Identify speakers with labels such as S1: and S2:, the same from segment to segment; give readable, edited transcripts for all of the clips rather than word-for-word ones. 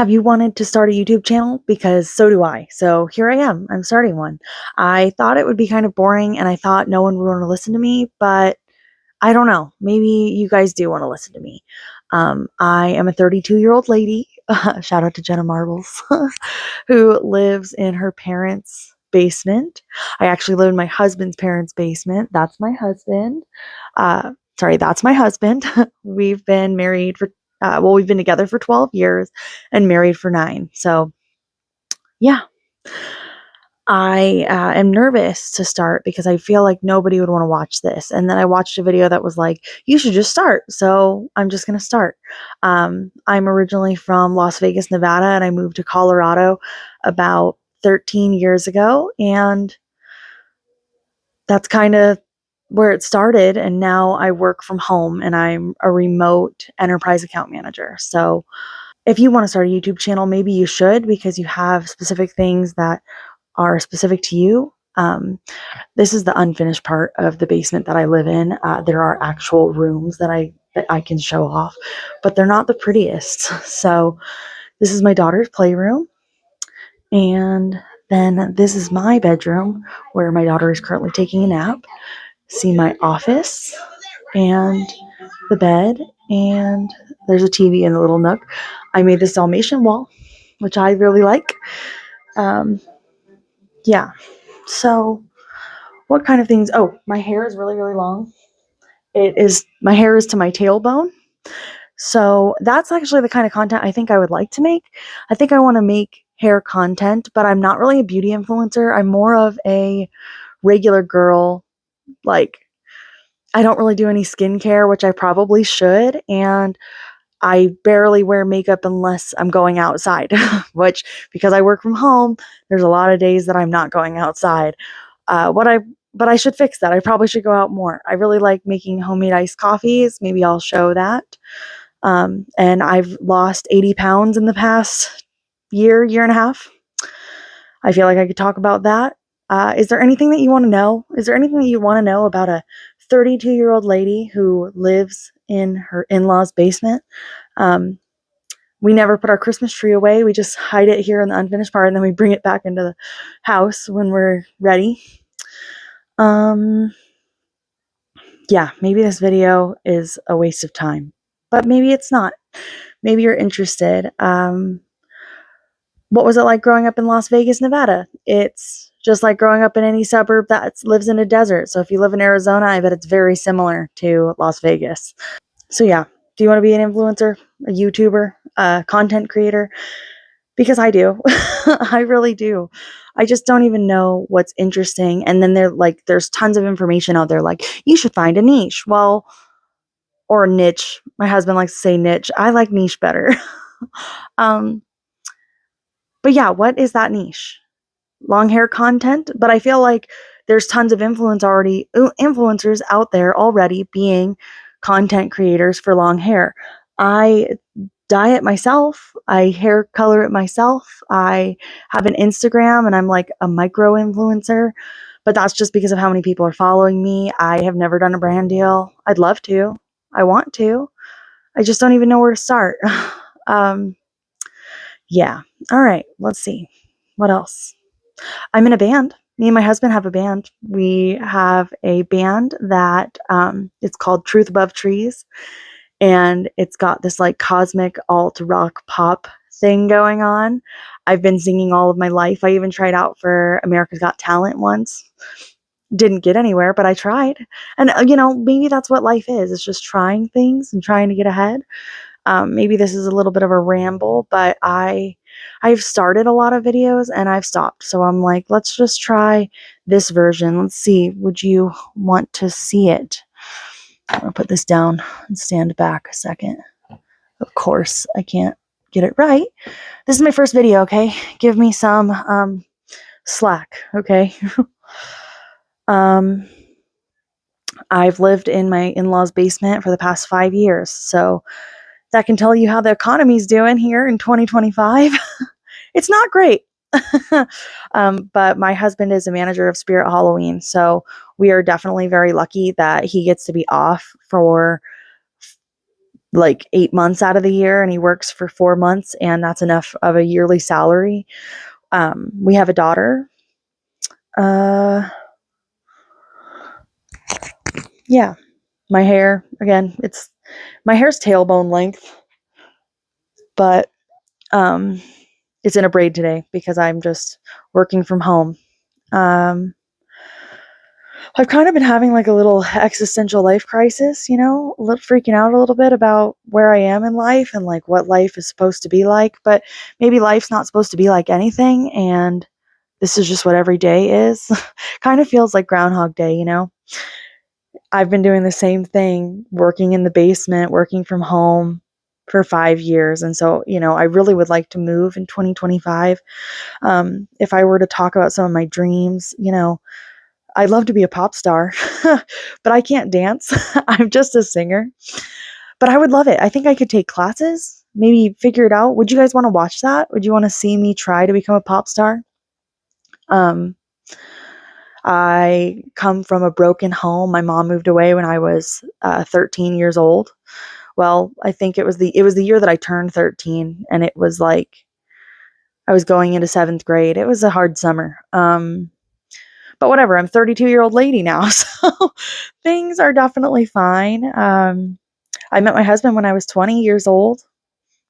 S1: Have you wanted to start a YouTube channel? Because so do I. So here I am. I'm starting one. I thought it would be kind of boring and I thought no one would want to listen to me, but I don't know. Maybe you guys do want to listen to me. I am a 32-year-old lady. Shout out to Jenna Marbles, who lives in her parents' basement. I actually live in my husband's parents' basement. That's my husband. That's my husband. We've been married for we've been together for 12 years and married for 9. So, yeah, I am nervous to start because I feel like nobody would want to watch this. And then I watched a video that was like, you should just start. So I'm just going to start. I'm originally from Las Vegas, Nevada, and I moved to Colorado about 13 years ago. And that's kind of where it started. And now I work from home and I'm a remote enterprise account manager. So if you want to start a YouTube channel, maybe you should because you have specific things that are specific to you. This is the unfinished part of the basement that I live in. There are actual rooms that I can show off, but they're not the prettiest. So this is my daughter's playroom, and then this is my bedroom where my daughter is currently taking a nap. See my office and the bed, and there's a TV in the little nook. I made this Dalmatian wall, which I really like. Yeah. So what kind of things? Oh, my hair is really, really long. My hair is to my tailbone. So that's actually the kind of content I think I would like to make. I think I want to make hair content, but I'm not really a beauty influencer. I'm more of a regular girl. Like, I don't really do any skincare, which I probably should. And I barely wear makeup unless I'm going outside, which, because I work from home, there's a lot of days that I'm not going outside. But I should fix that. I probably should go out more. I really like making homemade iced coffees. Maybe I'll show that. And I've lost 80 pounds in the past year and a half. I feel like I could talk about that. Is there anything that you want to know? Is there anything that you want to know about a 32-year-old lady who lives in her in-laws' basement? We never put our Christmas tree away. We just hide it here in the unfinished part, and then we bring it back into the house when we're ready. Yeah, maybe this video is a waste of time, but maybe it's not. Maybe you're interested. What was it like growing up in Las Vegas, Nevada? It's just like growing up in any suburb that lives in a desert. So if you live in Arizona, I bet it's very similar to Las Vegas. So yeah, do you want to be an influencer, a YouTuber, a content creator? Because I do. I really do. I just don't even know what's interesting. And then there's tons of information out there like, you should find a niche. Well, or a niche. My husband likes to say niche. I like niche better. But yeah, what is that niche? Long hair content? But I feel like there's tons of influencers out there already being content creators for long hair. I dye it myself. I hair color it myself. I have an Instagram and I'm like a micro influencer, but that's just because of how many people are following me. I have never done a brand deal. I'd love to. I want to. I just don't even know where to start. Yeah. All right. Let's see. What else? I'm in a band. Me and my husband have a band. We have a band that it's called Truth Above Trees. And it's got this like cosmic alt rock pop thing going on. I've been singing all of my life. I even tried out for America's Got Talent once. Didn't get anywhere, but I tried. And, maybe that's what life is. It's just trying things and trying to get ahead. Maybe this is a little bit of a ramble, but I've started a lot of videos and I've stopped. So I'm like, let's just try this version. Let's see. Would you want to see it? I'm going to put this down and stand back a second. Of course, I can't get it right. This is my first video, okay? Give me some slack, okay? I've lived in my in-laws' basement for the past 5 years, so that can tell you how the economy's doing here in 2025. It's not great. But my husband is a manager of Spirit Halloween, so we are definitely very lucky that he gets to be off for like 8 months out of the year, and he works for 4 months, and that's enough of a yearly salary. We have a daughter. Yeah, my hair, again, my hair's tailbone length, but it's in a braid today because I'm just working from home. I've kind of been having like a little existential life crisis, freaking out a little bit about where I am in life and like what life is supposed to be like. But maybe life's not supposed to be like anything, and this is just what every day is. Kind of feels like Groundhog Day. I've been doing the same thing, working in the basement, working from home for 5 years. And so, I really would like to move in 2025. If I were to talk about some of my dreams, I'd love to be a pop star, but I can't dance. I'm just a singer. But I would love it. I think I could take classes, maybe figure it out. Would you guys want to watch that? Would you want to see me try to become a pop star? Um, I come from a broken home. My mom moved away when I was 13 years old. Well, I think it was the year that I turned 13, and it was like I was going into 7th grade. It was a hard summer. But whatever, I'm a 32-year-old lady now, so things are definitely fine. I met my husband when I was 20 years old.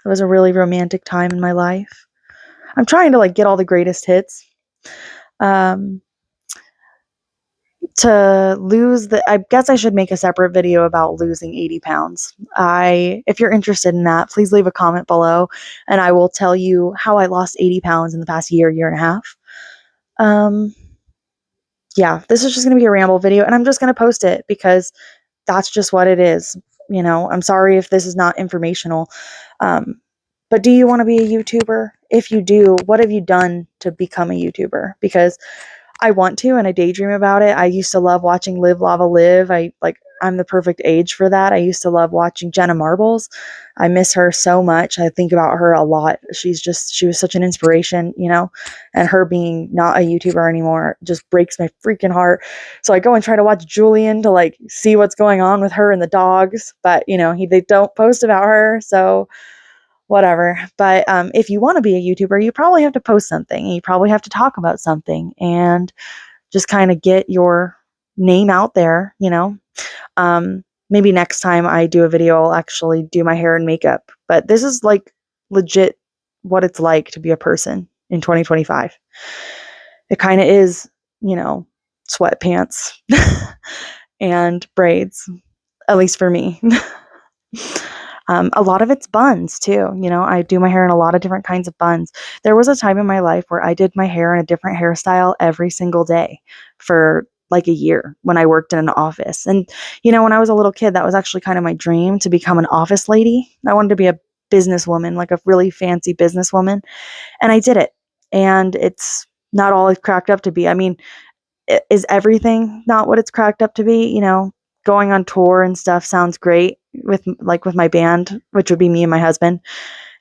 S1: It was a really romantic time in my life. I'm trying to like get all the greatest hits. I guess I should make a separate video about losing 80 pounds. If you're interested in that, please leave a comment below and I will tell you how I lost 80 pounds in the past year and a half. Yeah, this is just going to be a ramble video, and I'm just going to post it because that's just what it is. I'm sorry if this is not informational. But do you want to be a YouTuber? If you do, what have you done to become a YouTuber? Because I want to, and I daydream about it. I used to love watching Live Lava Live. I'm the perfect age for that. I used to love watching Jenna Marbles. I miss her so much. I think about her a lot. She was such an inspiration, and her being not a YouTuber anymore just breaks my freaking heart. So I go and try to watch Julian to like see what's going on with her and the dogs, but they don't post about her. So whatever. But if you want to be a YouTuber, you probably have to post something, and you probably have to talk about something and just kind of get your name out there, maybe next time I do a video, I'll actually do my hair and makeup. But this is like legit what it's like to be a person in 2025. It kind of is, sweatpants and braids, at least for me. A lot of it's buns too. I do my hair in a lot of different kinds of buns. There was a time in my life where I did my hair in a different hairstyle every single day for like a year when I worked in an office. And, when I was a little kid, that was actually kind of my dream, to become an office lady. I wanted to be a businesswoman, like a really fancy businesswoman. And I did it. And it's not all it's cracked up to be. I mean, is everything not what it's cracked up to be? Going on tour and stuff sounds great with my band, which would be me and my husband,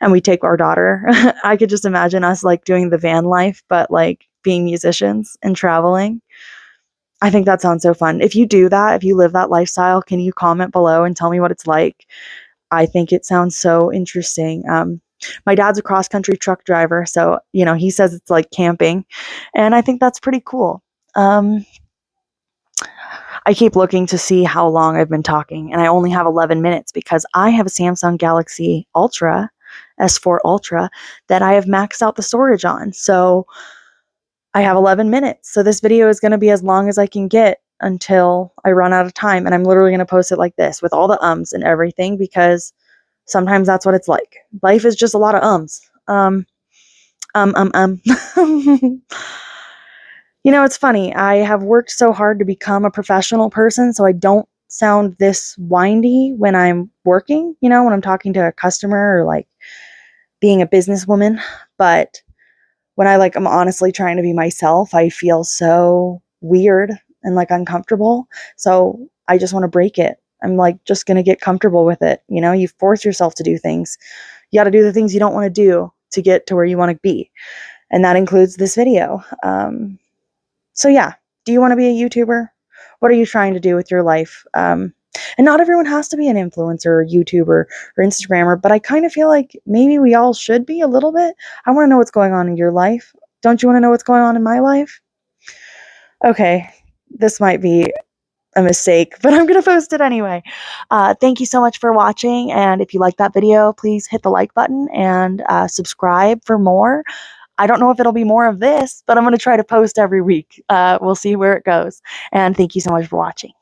S1: and we take our daughter. I could just imagine us like doing the van life, but like being musicians and traveling. I think that sounds so fun. If you do that, if you live that lifestyle, can you comment below and tell me what it's like? I think it sounds so interesting. My dad's a cross-country truck driver, so he says it's like camping, and I think that's pretty cool. I keep looking to see how long I've been talking, and I only have 11 minutes because I have a Samsung Galaxy Ultra, S4 Ultra, that I have maxed out the storage on. So I have 11 minutes. So this video is going to be as long as I can get until I run out of time. And I'm literally going to post it like this with all the ums and everything, because sometimes that's what it's like. Life is just a lot of ums. It's funny. I have worked so hard to become a professional person, so I don't sound this windy when I'm working, when I'm talking to a customer or like being a businesswoman. But when I'm honestly trying to be myself, I feel so weird and like uncomfortable. So I just want to break it. I'm like just going to get comfortable with it. You force yourself to do things. You got to do the things you don't want to do to get to where you want to be. And that includes this video. So yeah, do you want to be a YouTuber? What are you trying to do with your life? And not everyone has to be an influencer or YouTuber or Instagrammer, but I kind of feel like maybe we all should be a little bit. I want to know what's going on in your life. Don't you want to know what's going on in my life? Okay, this might be a mistake, but I'm going to post it anyway. Thank you so much for watching. And if you like that video, please hit the like button and subscribe for more. I don't know if it'll be more of this, but I'm going to try to post every week. We'll see where it goes. And thank you so much for watching.